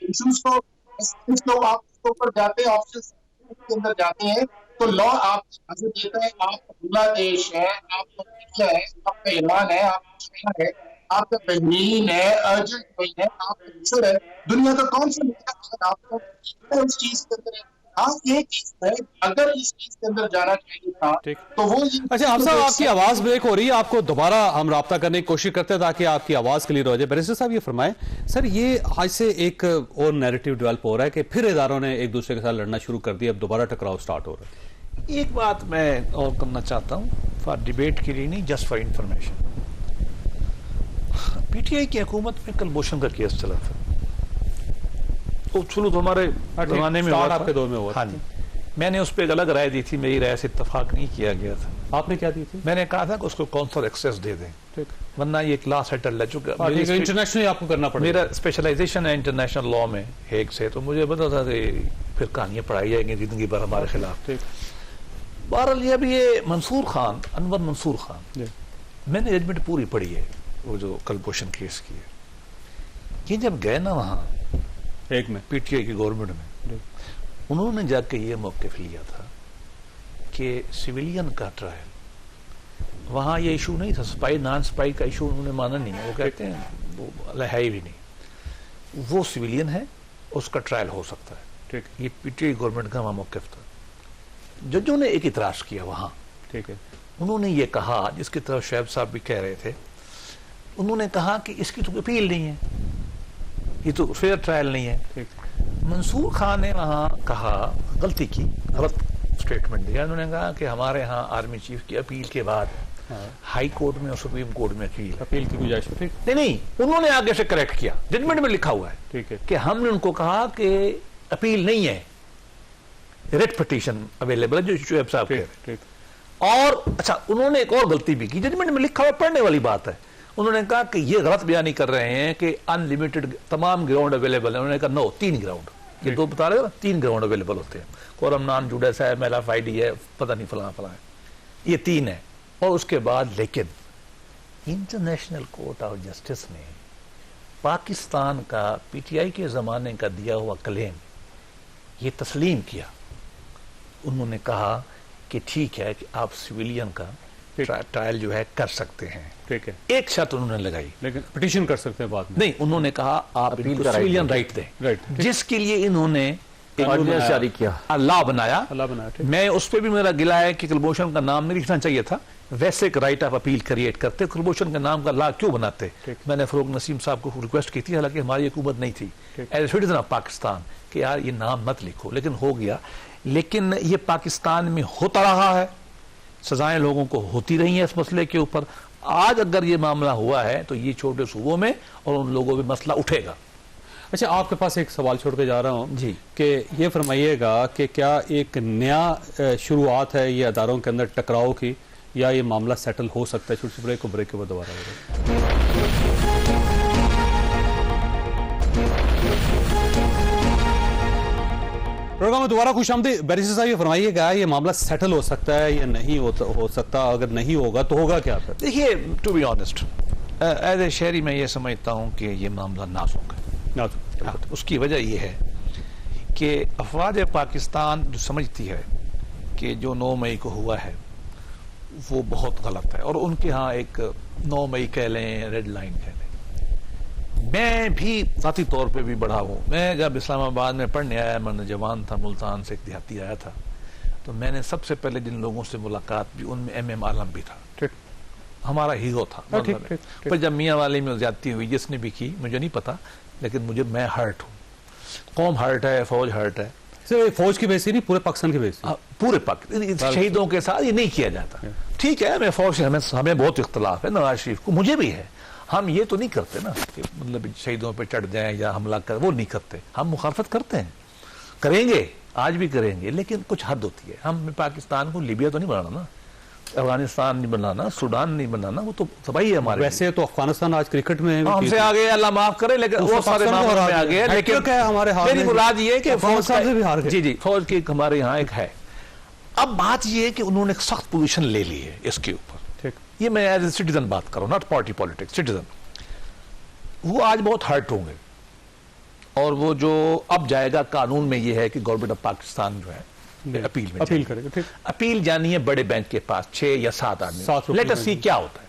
इश्यूज को आप उसके ऊपर जाते हैं, ऑफिस के अंदर जाते हैं, तो लॉ आपको इजाजत देता है। आपका बांग्लादेश है, आपका इंडिया है, आपका ईरान है, आपका चाइना है, आपका बहरीन है, अर्जेंटीना है, आपका मिस्र है, दुनिया का कौन सा मुल्क आपको उस चीज के अंदर हाँ, एक चीज है, अगर इस चीज के अंदर जाना चाहिए था तो वो अच्छा आप साहब, आपकी आवाज ब्रेक हो रही है, आपको दोबारा हम राब्ता करने की कोशिश करते हैं ताकि आपकी आवाज क्लियर हो जाए। बैरिस्टर साहब ये फरमाएं, सर ये आज से एक और नैरेटिव डेवलप हो रहा है कि फिर इदारों ने एक दूसरे के साथ लड़ना शुरू कर दिया, अब दोबारा टकराव स्टार्ट हो रहा है। एक बात मैं और करना चाहता हूँ, फॉर डिबेट के लिए नहीं, जस्ट फॉर इंफॉर्मेशन। पीटीआई की हुकूमत में कलभूषण का केस चला था, तो शुरू तो हमारे जमाने में हुआ था, आपके दौर में हुआ। हाँ जी, मैंने उस पर एक अलग राय दी थी, मेरी राय से इत्तेफाक नहीं किया गया था। आपने क्या दी थी? मैंने कहा था कि उसको कौंसल एक्सेस दे दें, ठीक, वरना ये क्लास सेटल है। चूंकि इंटरनेशनली आपको करना पड़ेगा, मेरा स्पेशलाइजेशन है इंटरनेशनल लॉ में हेग से, तो मुझे पता था कि फिर कहानियां पढ़ाई जाएंगी जिंदगी भर हमारे खिलाफ। बहरहाल ये अभी ये मंसूर खान, अनवर मंसूर खान, मैंने जजमेंट पूरी पढ़ी है, वो जो कलभूषण केस की है। ये जब गए ना वहां एक में पीटीआई की गवर्नमेंट में, उन्होंने जाके ये मौक़िफ़ लिया था कि सिविलियन का ट्रायल, वहां ये इशू नहीं था, स्पाई नॉन स्पाई का इशू उन्होंने माना नहीं है। वो कहते हैं वो है ही भी नहीं, वो सिविलियन है, उसका ट्रायल हो सकता है। ठीक, ये पीटीआई गवर्नमेंट का वहां मौक़िफ़ था। जजों ने एक इतराज किया वहां, ठीक है, उन्होंने ये कहा, जिसकी तरफ शैब साहब भी कह रहे थे, उन्होंने कहा कि इसकी तो अपील नहीं है, ये तो फेयर ट्रायल नहीं है। ठीक, मंसूर खान ने वहां कहा, गलती की, गलत स्टेटमेंट दिया। उन्होंने कहा कि हमारे यहाँ आर्मी चीफ की अपील के बाद हाई कोर्ट में और सुप्रीम कोर्ट में अपील की गुजारिश। ठीक, नहीं, उन्होंने आगे से करेक्ट किया, जजमेंट में लिखा हुआ है, ठीक है, कि हमने उनको कहा कि अपील नहीं है, रेट पिटीशन अवेलेबल है, जो शुएब साहब कह रहे हैं। और अच्छा, उन्होंने एक और गलती भी की, जजमेंट में लिखा हुआ, पढ़ने वाली बात है। उन्होंने कहा कि ये गलत बयानी कर रहे हैं कि अनलिमिटेड तमाम ग्राउंड अवेलेबल है। उन्होंने कहा नो, 3 ग्राउंड, ये दो बता रहे हो ना, 3 ग्राउंड अवेलेबल होते हैं, कोरम नॉन जुडस है, मेलाफाइडी है, पता नहीं फलां फलां है, ये 3 है। और उसके बाद लेकिन इंटरनेशनल कोर्ट ऑफ जस्टिस ने पाकिस्तान का पीटीआई के जमाने का दिया हुआ क्लेम ये तस्लीम किया। उन्होंने कहा कि ठीक है कि आप सिविलियन का ट्रायल जो है कर सकते हैं, ठीक है, एक शर्त उन्होंने लगाई, लेकिन पिटीशन कर सकते हैं बाद में। नहीं, उन्होंने कहा आप इनको सिविलियन राइट दें, राइट, जिसके लिए इन्होंने ऑर्डिनेंस जारी किया, लॉ बनाया। ठीक। मैं उस पर भी मेरा गिला है कि कलभूषण का नाम नहीं लिखना चाहिए था, वैसे एक राइट ऑफ अपील क्रिएट करते, कलभूषण के नाम का लॉ क्यों बनाते। मैंने फरूक नसीम साहब को रिक्वेस्ट की थी, हालांकि हमारी हुकूमत नहीं थी, एज सिटीजन ऑफ पाकिस्तान, कि यार ये नाम मत लिखो, लेकिन हो गया। लेकिन ये पाकिस्तान में होता रहा है, सजाएं लोगों को होती रही हैं इस मसले के ऊपर। आज अगर ये मामला हुआ है तो ये छोटे सूबों में और उन लोगों में मसला उठेगा। अच्छा, आपके पास एक सवाल छोड़ के जा रहा हूं जी, कि ये फरमाइएगा कि क्या एक नया शुरुआत है ये अदारों के अंदर टकराव की, या ये मामला सेटल हो सकता है? छोटी सी ब्रेक को, ब्रेक के बाद दोबारा होगा। प्रोग्राम में दोबारा खुशामदीद। बैरिस्टर साहब ये फरमाइएगा, ये मामला सेटल हो सकता है या नहीं हो सकता? अगर नहीं होगा तो होगा क्या फिर? देखिए, to be honest, as a शहरी मैं ये समझता हूं कि ये मामला नाजुक है। उसकी वजह यह है कि अफवाज पाकिस्तान जो समझती है कि जो 9 मई को हुआ है वो बहुत गलत है, और उनके यहाँ एक 9 मई कह लें, रेड लाइन कह लें। मैं भी ज़ाती तौर पे भी बढ़ा हूँ। मैं जब इस्लामाबाद में पढ़ने आया, मैं जवान था, मुल्तान से एक देहाती आया था, तो मैंने सबसे पहले जिन लोगों से मुलाकात भी, उनमें MM आलम भी था, हमारा हीरो था। पर जब मियाँ वाले में ज्यादती हुई, जिसने भी की मुझे नहीं पता, लेकिन मैं हर्ट हूँ। कौम हर्ट है, फौज हर्ट है। सिर्फ फौज की बेस नहीं, पूरे पाकिस्तान की बेस, पूरे पाकिस्तान शहीदों के साथ ये नहीं किया जाता। ठीक है, मैं फौज से हमें बहुत इख्तलाफ है नवाज शरीफ को, मुझे भी है। हम ये तो नहीं करते ना कि मतलब शहीदों पे चढ़ जाएं या हमला कर, वो नहीं करते। हम मुखालफत करते हैं, करेंगे, आज भी करेंगे, लेकिन कुछ हद होती है। हम पाकिस्तान को लीबिया तो नहीं बनाना ना, अफगानिस्तान नहीं बनाना, सूडान नहीं बनाना, वो तो तबाही है हमारे। वैसे तो अफगानिस्तान आज क्रिकेट में हमसे आगे, अल्लाह माफ करे, लेकिन वो सारे मामलों में आ गए। लेकिन हमारे मेरी मुराद ये कि फौज से भी हार गए। जी जी, फौज की हमारे यहाँ एक है। अब बात ये है कि उन्होंने एक सख्त पोजीशन ले ली है इसके ऊपर। ये मैं एज ए सिटीजन बात कर रहा हूँ, नॉट पार्टी पॉलिटिक्स, सिटीजन। वो आज बहुत हर्ट होंगे, और वो जो अब जाएगा कानून में ये है कि गवर्नमेंट ऑफ पाकिस्तान जो है अपील करेगा। ठीक, अपील जानी है बड़े बेंच के पास, 6 या 7 आदमी। लेट अस सी क्या होता है।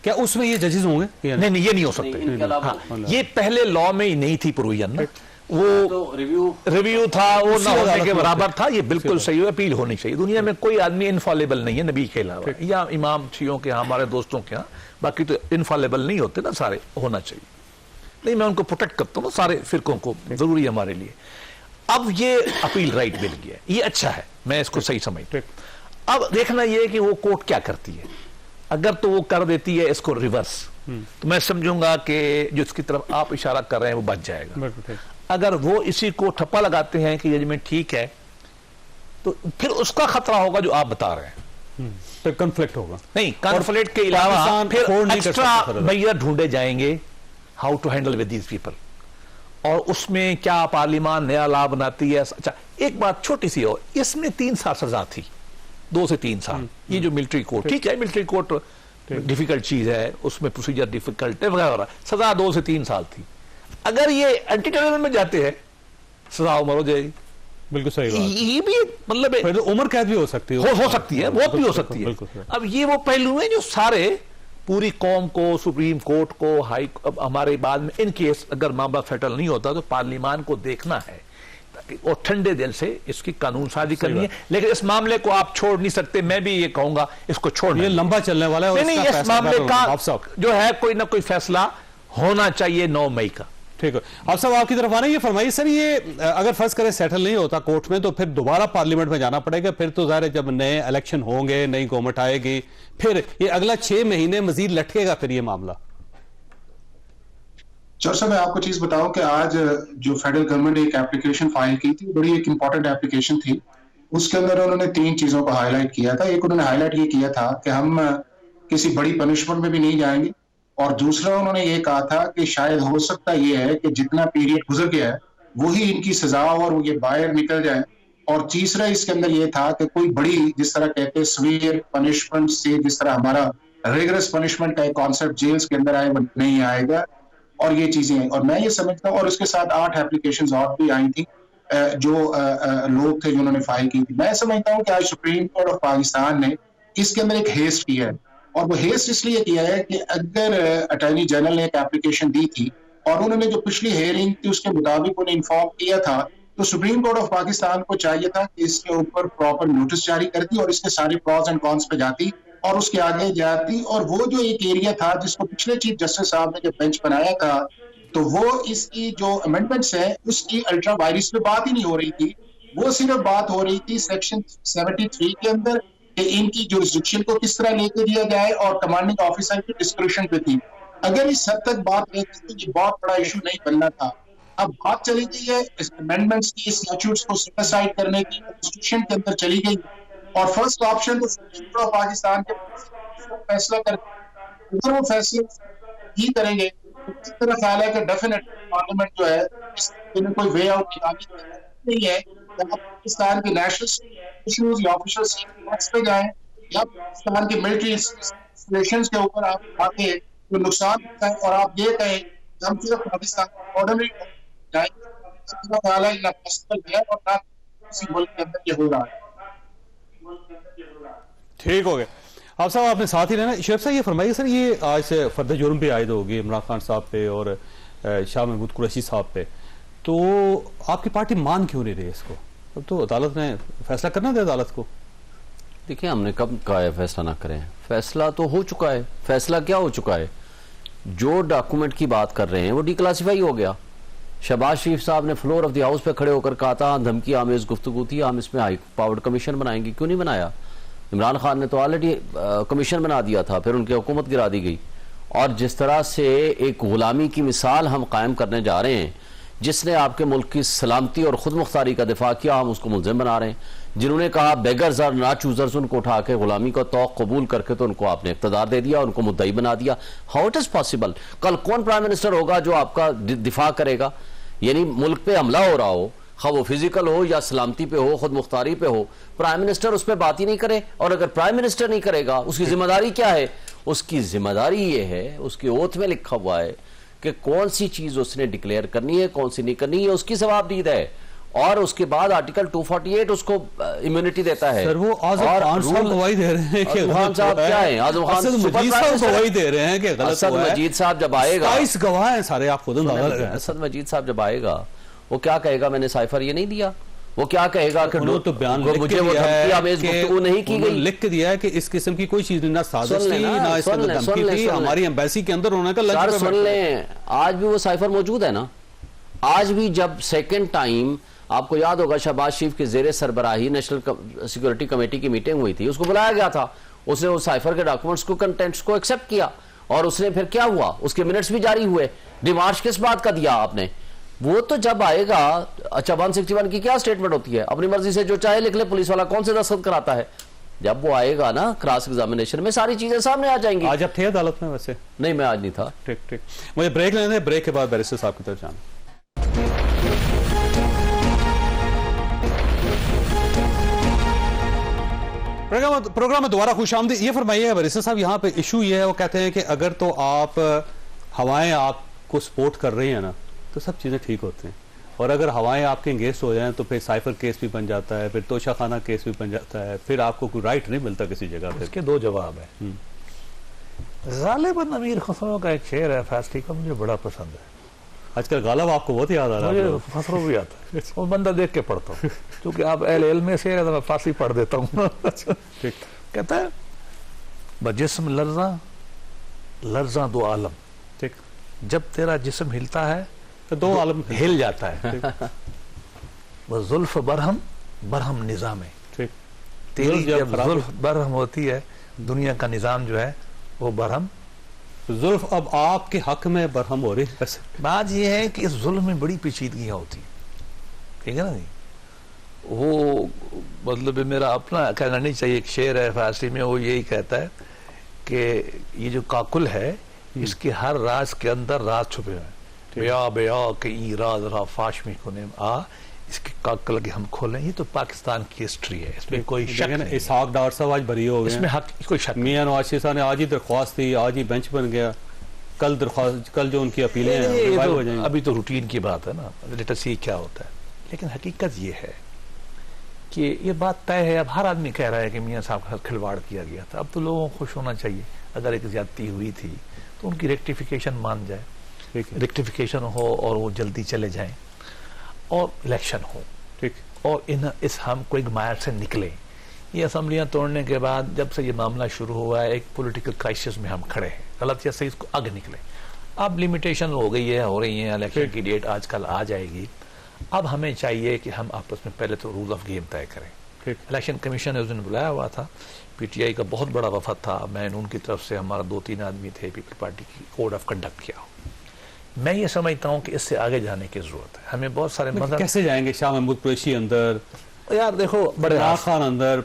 क्या उसमें ये जजेस होंगे? नहीं, ये नहीं हो सकते। हाँ, ये पहले लॉ में ही नहीं थी प्रोविजन ना। वो तो रिव्यू था, वो ना होने अदालत के में बराबर था। ये बिल्कुल सही है, अपील होनी चाहिए। दुनिया में कोई आदमी इनफॉलेबल नहीं है नबी के अलावा, या इमाम शियों के यहाँ, हमारे दोस्तों के यहाँ, बाकी तो इनफॉलेबल नहीं होते ना सारे, होना चाहिए। नहीं, मैं उनको प्रोटेक्ट करता हूँ, सारे फिरकों को जरूरी है हमारे लिए। अब ये अपील राइट मिल गया, ये अच्छा है, मैं इसको सही समझता हूं। अब देखना ये है कि वो कोर्ट क्या करती है। अगर तो वो कर देती है इसको रिवर्स, तो मैं समझूंगा कि जिसकी तरफ आप इशारा कर रहे हैं वो बच जाएगा। अगर वो इसी को ठप्पा लगाते हैं कि जजमेंट ठीक है, तो फिर उसका खतरा होगा जो आप बता रहे हैं, फिर कॉन्फ्लिक्ट होगा। नहीं, कॉन्फ्लिक्ट के अलावा फिर एक्स्ट्रा मैयर ढूंढे जाएंगे how to handle with these people, और उसमें क्या पार्लियामान नया लॉ बनाती है। अच्छा, एक बात छोटी सी हो, इसमें 3 साल सजा थी, 2 से 3 साल। ये जो मिलिट्री कोर्ट, ठीक है, मिलिट्री कोर्ट डिफिकल्ट चीज है, उसमें प्रोसीजर डिफिकल्ट है वगैरह, सजा 2 से 3 साल थी। अगर ये एंटी टेररिज्म में जाते हैं, सजा उम्र हो जाएगी। बिल्कुल सही बात। ये भी मतलब फिर तो उम्र कैद भी हो सकती है, हो सकती है, बहुत भी हो सकती है। अब ये वो पहलू है जो सारे पूरी कौम को, सुप्रीम कोर्ट को, हाई, हमारे बाद में इन केस अगर मामला सेटल नहीं होता तो पार्लियामान को देखना है और ठंडे दिल से इसकी कानून साजी करनी है। लेकिन इस मामले को आप छोड़ नहीं सकते, मैं भी ये कहूंगा इसको छोड़, ये लंबा चलने वाला है। नहीं, इस मामले का जो है कोई ना कोई फैसला होना चाहिए 9 मई का। ठीक है, आप सब आपकी तरफ आ रहे हैं। ये फरमाइए सर, ये अगर फर्ज करें सेटल नहीं होता कोर्ट में, तो फिर दोबारा पार्लियामेंट में जाना पड़ेगा। फिर तो जाहिर है जब नए इलेक्शन होंगे, नई गवर्नमेंट आएगी, फिर ये अगला 6 महीने मजीद लटकेगा फिर ये मामला। चौर साहब, मैं आपको चीज बताऊं कि आज जो फेडरल गवर्नमेंट ने एक एप्लीकेशन फाइल की थी, बड़ी एक इंपॉर्टेंट एप्लीकेशन थी। उसके अंदर उन्होंने 3 चीजों को हाईलाइट किया था। एक, उन्होंने हाईलाइट ये किया था कि हम किसी बड़ी पनिशमेंट में भी नहीं जाएंगे, और दूसरा उन्होंने ये कहा था कि शायद हो सकता ये है कि जितना पीरियड गुजर गया है वही इनकी सजा और ये बाहर निकल जाए। और तीसरा इसके अंदर ये था कि कोई बड़ी, जिस तरह कहते हैं सीवियर पनिशमेंट से, जिस तरह हमारा रिगरस पनिशमेंट का एक कॉन्सेप्ट जेल्स के अंदर आए, वो नहीं आएगा। और ये चीजें हैं, और मैं ये समझता हूँ, और उसके साथ 8 एप्लीकेशंस और भी आई थी जो लोग थे जिन्होंने फाइल की थी। मैं समझता हूँ कि आज सुप्रीम कोर्ट ऑफ पाकिस्तान ने इसके अंदर एक हेस्ट किया है, और वो हेस्ट इसलिए किया है कि अगर अटॉर्नी जनरल ने एक एप्लीकेशन दी थी और उन्होंने जो पिछली हेयरिंग थी उसके मुताबिक उन्हें इन्फॉर्म किया था, तो सुप्रीम कोर्ट ऑफ पाकिस्तान को चाहिए था कि इसके ऊपर प्रॉपर नोटिस जारी करती और इसके सारे प्रॉस एंड कॉन्स पे जाती और उसके आगे जाती। और वो जो एक एरिया था जिसको पिछले चीफ जस्टिस साहब ने जब बेंच बनाया था, तो वो इसकी जो अमेंडमेंट्स है उसकी अल्ट्रा वायरस पे बात ही नहीं हो रही थी। वो सिर्फ बात हो रही थी सेक्शन 73 के अंदर कि इनकी जुरिस्डिक्शन को किस तरह लेके दिया जाए, और कमांडिंग ऑफिसर की डिस्क्रिप्शन पे थी। अगर इस हद तक बात रहती तो ये बहुत बड़ा इशू नहीं बनना था। अब बात चली गई है इस अमेंडमेंट्स की, स्टैट्यूट्स को सेटिस्फाइड करने की, कॉन्स्टिट्यूशन के अंदर चली गई, और फर्स्ट ऑप्शन तो सुप्रीम कोर्ट ऑफ पाकिस्तान के फैसला कर, अगर वो फैसले ही करेंगे तो इस तरह ख्याल है कि डेफिनेट पार्लियामेंट जो है इसमें कोई वे आउट नहीं है। पाकिस्तान के नेशनल इश्यूज या ऑफिशियल सीक्रेट्स पे जाएं, या पाकिस्तान के मिलिट्री इंस्टॉलेशंस के ऊपर आप आके जो नुकसान होता है और आप ये कहें कि हम सिर्फ पाकिस्तान ऑर्डनरी जाएंगे, ख्याल है ना पॉसिबल है और ना किसी मुल्क के अंदर ये हो रहा है। ठीक हो गया। आप साहब आपने साथ ही रहना। शेख साहब ये फरमाइए सर, ये आज से फर्द जुर्म पे आयद होगी इमरान खान साहब पे और शाह महमूद कुरैशी साहब पे, तो आपकी पार्टी मान क्यों नहीं रही इसको? अब तो अदालत ने फैसला करना था अदालत को। देखिए, हमने कब कहा है फैसला ना करें? फैसला तो हो चुका है। फैसला क्या हो चुका है? जो डॉक्यूमेंट की बात कर रहे हैं वो डिक्लासिफाई हो गया। शहबाज शरीफ साहब ने फ्लोर ऑफ द हाउस पे खड़े होकर कहा था धमकी आमेज गुफ्तगू थी, हम इसमें हाई पावर्ड कमीशन बनाएंगे। क्यों नहीं बनाया? इमरान खान ने तो ऑलरेडी कमीशन बना दिया था, फिर उनकी हुकूमत गिरा दी गई। और जिस तरह से एक गुलामी की मिसाल हम कायम करने जा रहे हैं, जिसने आपके मुल्क की सलामती और खुद मुख्तारी का दिफा किया, हम उसको मुल्जिम बना रहे हैं। जिन्होंने कहा बेगर्स और ना चूजर्स, उनको उठा के गुलामी को तौक कबूल करके तो उनको आपने इख्तदार दे दिया, उनको मुद्दई बना दिया। How it is possible? कल कौन प्राइम मिनिस्टर होगा जो आपका दिफा करेगा? यानी मुल्क पे हमला हो रहा हो, खा वो फिजिकल हो या सलामती पे हो, खुद मुख्तारी पे हो, प्राइम मिनिस्टर उस पर बात ही नहीं करे। और अगर प्राइम मिनिस्टर नहीं करेगा, उसकी जिम्मेदारी क्या है? उसकी जिम्मेदारी ये है, उसके ओथ में लिखा हुआ है कि कौन सी चीज उसने डिक्लेयर करनी है, कौन सी नहीं करनी है, उसकी जवाबदीद है। और उसके बाद आर्टिकल 248 उसको इम्यूनिटी देता है। सर, वो आजम खान साहब गवाही दे रहे हैं कि खान साहब क्या है? आजम खान साहब गवाही दे रहे हैं कि गलत असद मजीद साहब जब आएगा, 22 गवाह हैं सारे, आप खुद अंदाजा लगाएं। असद मजीद साहब जब आएगा वो क्या कहेगा मैंने साइफर ये नहीं दिया? वो क्या कहेगा कि उन्होंने तो बयान लिख मुझे के वो दिया है गुफ्तगू नहीं की गई, लिख के दिया है कि इस किस्म की कोई चीज ना साजिश थी ना इसके अंदर धमकी थी, हमारी एम्बेसी के अंदर होने का सर सुन लें, आज भी वो साइफर मौजूद है ना। आज भी जब सेकंड टाइम आपको याद होगा शहबाज शरीफ के जेर सरबराही नेशनल सिक्योरिटी कमेटी की मीटिंग हुई थी, उसको बुलाया गया था, उसने उस साइफर के डॉक्यूमेंट्स को कंटेंट्स को एक्सेप्ट किया और उसने फिर क्या हुआ, उसके मिनट्स भी जारी हुए। डिमार्च किस बात का दिया आपने? वो तो जब आएगा, अच्छा 161 की क्या स्टेटमेंट होती है, अपनी मर्जी से जो चाहे लिख ले, पुलिस वाला कौन से दस्तखत कराता है? जब वो आएगा ना क्रॉस एग्जामिनेशन में सारी चीजें सामने आ जाएंगी। आज आप थे अदालत में? वैसे नहीं, मैं आज नहीं था। ठीक ठीक, मुझे ब्रेक लेने हैं, ब्रेक के बाद बैरिस्टर साहब की तरफ जाना। प्रोग्राम में दोबारा खुशामदीद। ये फरमाइए बैरिस्टर साहब, यहाँ पे इशू ये है, वो कहते हैं कि अगर तो आप हवाएं आपको सपोर्ट कर रही हैं ना तो सब चीज़ें ठीक होती हैं, और अगर हवाएं आपके अगेंस्ट हो जाएं तो फिर साइफर केस भी बन जाता है, फिर तोशाखाना केस भी बन जाता है, फिर आपको कोई राइट नहीं मिलता किसी जगह पे। इसके दो जवाब है। ज़ालिबन अमीर खुसरो का एक शेर है फारसी का, मुझे बड़ा पसंद है। आजकल गालिब आपको बहुत याद आ रहा है। मुझे खुसरो भी आता है, वो बंदा देख के पढ़ता हूँ, क्योंकि आप एल में शेर है तो मैं फारसी पढ़ देता हूँ। ठीक। कहता है बजिस्म लर्जा लर्जा दो आलम, ठीक, जब तेरा जिस्म हिलता है तो दो आलम हिल जाता है। वो जुल्फ बरहम बरहम निजाम है। ठीक, तेरी जब जुल्फ बरहम होती है, दुनिया का निजाम जो है वो बरहम। जुल्फ अब आपके हक में बरहम हो रही है। बात यह है कि इस जुल्म में बड़ी पेचीदगियां होती है, ठीक है ना जी। वो मतलब मेरा अपना कहना नहीं चाहिए, एक शेर है फारसी में, वो यही कहता है कि ये जो काकुल है इसके हर राज के अंदर राज छुपे हुए हैं। बेया बेया के ई राज रा फाश में कोने आ, इसके काकल के हम खोलें। ये तो पाकिस्तान की हिस्ट्री है, इसमें कोई शक नहीं। इसहाक डार साहब आज बरी हो गए, इसमें हक कोई शक नहीं। मियां नवाज शरीफ साहब ने आज ही दरख्वास्त दी, आज ही बेंच बन गया, कल दरख्वास्त, कल जो उनकी अपीलें हैं तो, हो जाएंगी। अभी तो रूटीन की बात है ना, लेटेस्ट ये क्या होता है। लेकिन हकीकत ये है कि ये बात तय है, अब हर आदमी कह रहा है कि मियां साहब के साथ खिलवाड़ किया गया था। अब तो लोगों को खुश होना चाहिए, अगर एक ज्यादती हुई थी तो उनकी रेक्टिफिकेशन मान जाए, रेक्टिफिकेशन हो और वो जल्दी चले जाएं और इलेक्शन हो, ठीक, और इस हम कोई मायर से निकले। ये असम्बलियां तोड़ने के बाद जब से ये मामला शुरू हुआ है, एक पॉलिटिकल क्राइसिस में हम खड़े हैं, गलत या सही इसको आगे निकले। अब लिमिटेशन हो गई है, हो रही है, इलेक्शन की डेट आजकल आ जाएगी। अब हमें चाहिए कि हम आपस में पहले तो रूल ऑफ गेम तय करें। इलेक्शन कमीशन ने उस दिन बुलाया हुआ था, पीटीआई का बहुत बड़ा वफद था, मैं उनकी तरफ से, हमारा 2-3 आदमी थे, पीपल पार्टी की कोड ऑफ कंडक्ट किया। मैं ये समझता हूँ कि इससे आगे जाने की जरूरत है। हमें बहुत सारे मसले कैसे जाएंगे, शाह महमूद कुरैशी अंदर, यार देखो बड़े खान अंदर,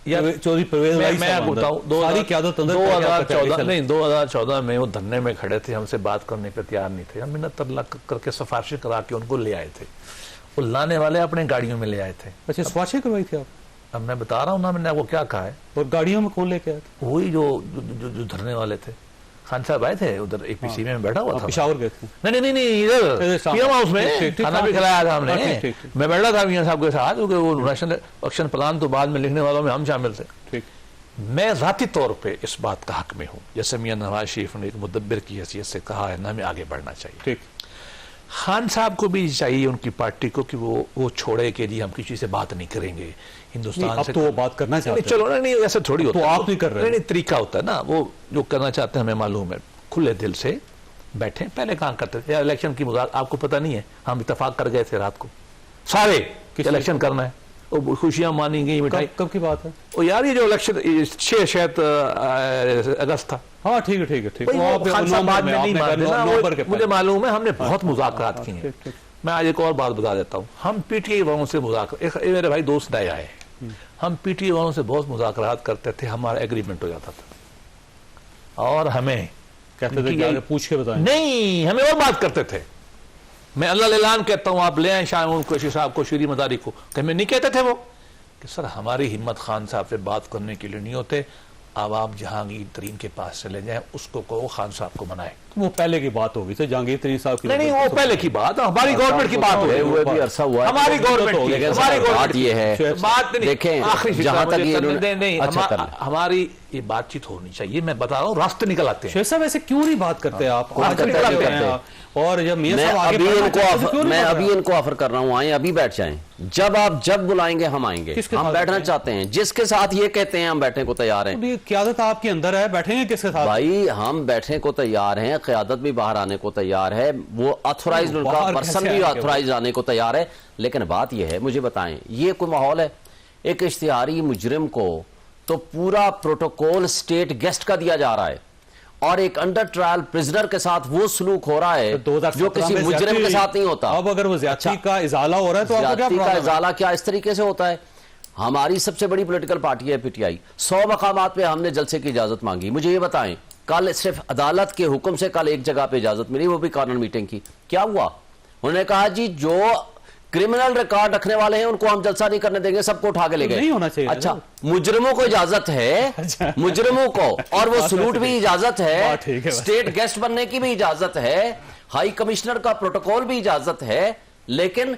चौधरी परवेज मैं बताऊं 2014 में वो धरने में खड़े थे, हमसे बात करने पर तैयार नहीं थे। हम मिन्नत तरला करके सिफारिशें करा के उनको ले आए थे, वो लाने वाले अपने गाड़ियों में ले आए थे। अच्छा, सिफारिशें करवाई थी आप? अब मैं बता रहा हूँ ना, मैंने आपको क्या कहा है। और गाड़ियों में कौन लेके आए थे? वही जो धरने वाले थे। खान साहब आए थे उधर एपीसी में बैठा हुआ था। पेशावर गए थे? नहीं, इधर पीएम हाउस में खाना भी खिलाया था हमने। मैं बैठा था मियां साहब के साथ, क्योंकि वो नेशनल एक्शन प्लान तो बाद में लिखने वालों में हम शामिल थे। मैं जाती तौर पे इस बात का हक में हूँ, जैसे मियां नवाज शरीफ ने एक मुदब्बिर की हैसियत से कहा है ना, हमें आगे बढ़ना चाहिए। ठीक, खान साहब को भी चाहिए, उनकी पार्टी को, कि वो छोड़े कि जी हम किसी से बात नहीं करेंगे हिंदुस्तान से। तो वो बात करना चाहते हैं। चलो नहीं, ऐसे थोड़ी होता है। तो आप नहीं कर रहे। नहीं, तरीका होता है ना, वो जो करना चाहते हैं हमें मालूम है, खुले दिल से बैठे। पहले कहाँ करते थे इलेक्शन की मजाक, आपको पता नहीं है, हम इत्तेफाक कर गए थे रात को सारे कि इलेक्शन करना है, वो खुशियां मानी गई, मिठाई। कब की बात है? ओ यार, ये जो इलेक्शन 6 शायद अगस्त था। हाँ ठीक है। मुझे मालूम है, हमने बहुत मुज़ाकरात किए हैं। मैं आज एक और बात बता देता हूँ, हम पीटीआई वालों से मुज़ाकरात, मेरे भाई दोस्त नए आए, हम पीटीआई वालों से बहुत मुज़ाकरात करते थे, हमारा एग्रीमेंट हो जाता था और हमें कहते थे पूछ के बताएं। नहीं, हमें और बात करते थे। मैं अल्लाह ऐलान कहता हूँ, आप ले आए शाह महमूद कुरैशी साहब को, शरीर मदारी को, कि मैं नहीं कहते थे वो कि सर हमारी हिम्मत खान साहब से बात करने के लिए नहीं होते, अब आप जहांगीर तरीन के पास चले जाएं, उसको कहो खान साहब को मनाए। वो पहले की बात होगी, तो जहांगीर तरीन साहब की नहीं, वो पहले की बात, हमारी गवर्नमेंट की बात है, हुए भी अरसा हुआ है, हमारी गवर्नमेंट बात ये है, बात देखें जहां तक ये हमारी ये बातचीत होनी चाहिए। मैं बता रहा हूँ रास्ते निकल आते हैं। शेख साहब ऐसे क्यों नहीं बात करते आप? आज निकल आते हैं। और जब मियां साहब आगे मैं अभी इनको ऑफर कर रहा हूँ, आए अभी बैठ जाएं। जब बुलाएंगे हम आएंगे। हम बैठना चाहते हैं, जिसके साथ ये कहते हैं हम बैठने को तैयार हैं। क़यादत आपके अंदर है, बैठेंगे किसके साथ? भाई हम बैठने को तैयार हैं, क़यादत भी बाहर आने को तैयार है, वो ऑथराइज्ड उनका पर्सन भी ऑथराइज्ड आने को तैयार है। लेकिन बात यह है, मुझे बताएं, ये कोई माहौल है? एक इश्तिहारी मुजरिम को तो पूरा प्रोटोकॉल स्टेट गेस्ट का दिया जा रहा है और एक अंडर ट्रायल प्रिजनर के साथ वो सलूक हो रहा है जो किसी मुजरिम के साथ नहीं होता। अब अगर वो ज्यादती का इजाला हो रहा है तो आपको क्या का इजाला क्या इस तरीके से होता है? हमारी सबसे बड़ी पॉलिटिकल पार्टी है पीटीआई, 100 मकामात पे हमने जलसे की इजाजत मांगी। मुझे ये बताएं, कल सिर्फ अदालत के हुक्म से कल एक जगह पे इजाजत मिली, वो भी कॉर्नर मीटिंग की। क्या हुआ? उन्होंने कहा जी जो क्रिमिनल रिकॉर्ड रखने वाले हैं उनको हम जलसा नहीं करने देंगे, सबको उठा के ले गए। नहीं होना चाहिए। अच्छा, मुजरिमों को इजाजत है, मुजरिमों को, और वो सलूट भी इजाजत है, स्टेट गेस्ट बनने की भी इजाजत है, हाई कमिश्नर का प्रोटोकॉल भी इजाजत है, लेकिन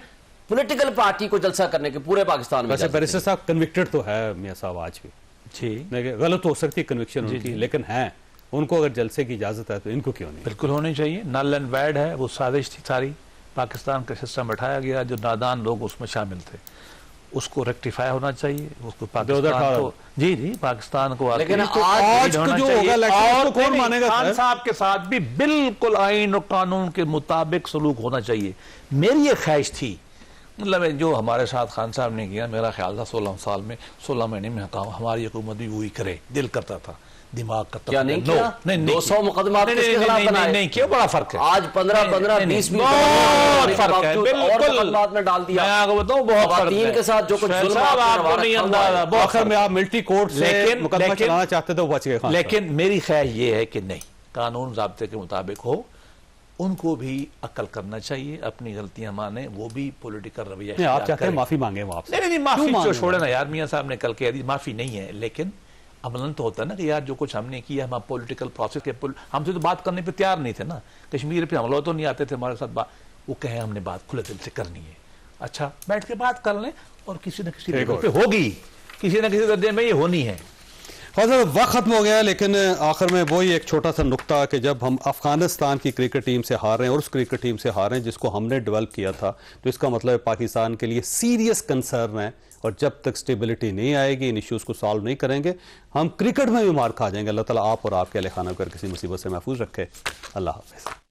पॉलिटिकल पार्टी को जलसा करने के पूरे पाकिस्तान में। वैसे बैरिस्टर साहब कन्विक्टेड तो है मियां साहब आज भी, जी गलत हो सकती है कन्विक्शन उनकी, लेकिन है, उनको अगर जलसे की इजाजत है तो इनको क्यों नहीं? बिल्कुल होनी चाहिए। नल एंड वैड है, वो साजिश थी सारी, पाकिस्तान का सिस्टम बैठाया गया, जो नादान लोग उसमें शामिल थे, उसको रेक्टिफाई होना चाहिए, उसको पाकिस्तान को, जी पाकिस्तान को। लेकिन आज जो होगा इलेक्शन कौन मानेगा? खान साहब के साथ भी बिल्कुल आईन और कानून के मुताबिक सलूक होना चाहिए। मेरी ये ख्वाहिश थी, मतलब जो हमारे साथ खान साहब ने किया, मेरा ख्याल था 16 साल में 16 महीने में हमारी हुकूमत भी वही करे, दिल करता था, दिमाग का क्या नहीं किया? नहीं 200 मुकदमा नहीं किया, बड़ा फर्क है। आज 15-20 फर्क है, बिल्कुल में डाल दिया। मैं आपको बताऊं बहुत फर्क है के साथ जो कुछ आपको नहीं अंदाजा, बहुत आखिर में आप मिलिट्री कोर्ट से मुकदमा चलाना चाहते थे, वो बच गए। लेकिन मेरी ख्याल ये है कि नहीं, कानून ज़ाब्ते के मुताबिक हो, उनको भी अक्ल करना चाहिए, अपनी गलतियां माने, वो भी पॉलिटिकल रवैया। आप चाहते हैं माफी मांगे वो आपसे? नहीं, माफी तो छोड़े ना यार, मियां साहब ने कल कह दी माफी नहीं है, लेकिन अमलन तो होता है ना कि यार जो कुछ हमने किया, हम पॉलिटिकल प्रोसेस के हमसे तो बात करने पे तैयार नहीं थे ना, कश्मीर पे हमला तो नहीं आते थे हमारे साथ बात, वो कहे हमने बात खुले दिल से करनी है। अच्छा, बैठ के बात कर लें और किसी न किसी पे होगी, किसी न किसी दर्जे में ये होनी है। वक्त खत्म हो गया, लेकिन आखिर में वही एक छोटा सा नुक्ता कि जब हम अफगानिस्तान की क्रिकेट टीम से हार रहे हैं और उस क्रिकेट टीम से हार रहे हैं जिसको हमने डेवलप किया था, तो इसका मतलब पाकिस्तान के लिए सीरियस कंसर्न है, और जब तक स्टेबिलिटी नहीं आएगी, इन इश्यूज़ को सॉल्व नहीं करेंगे, हम क्रिकेट में भी मार खा जाएंगे। अल्लाह ताला आप और आपके अहल खाना को किसी मुसीबत से महफूज रखे। अल्लाह हाफ़िज़।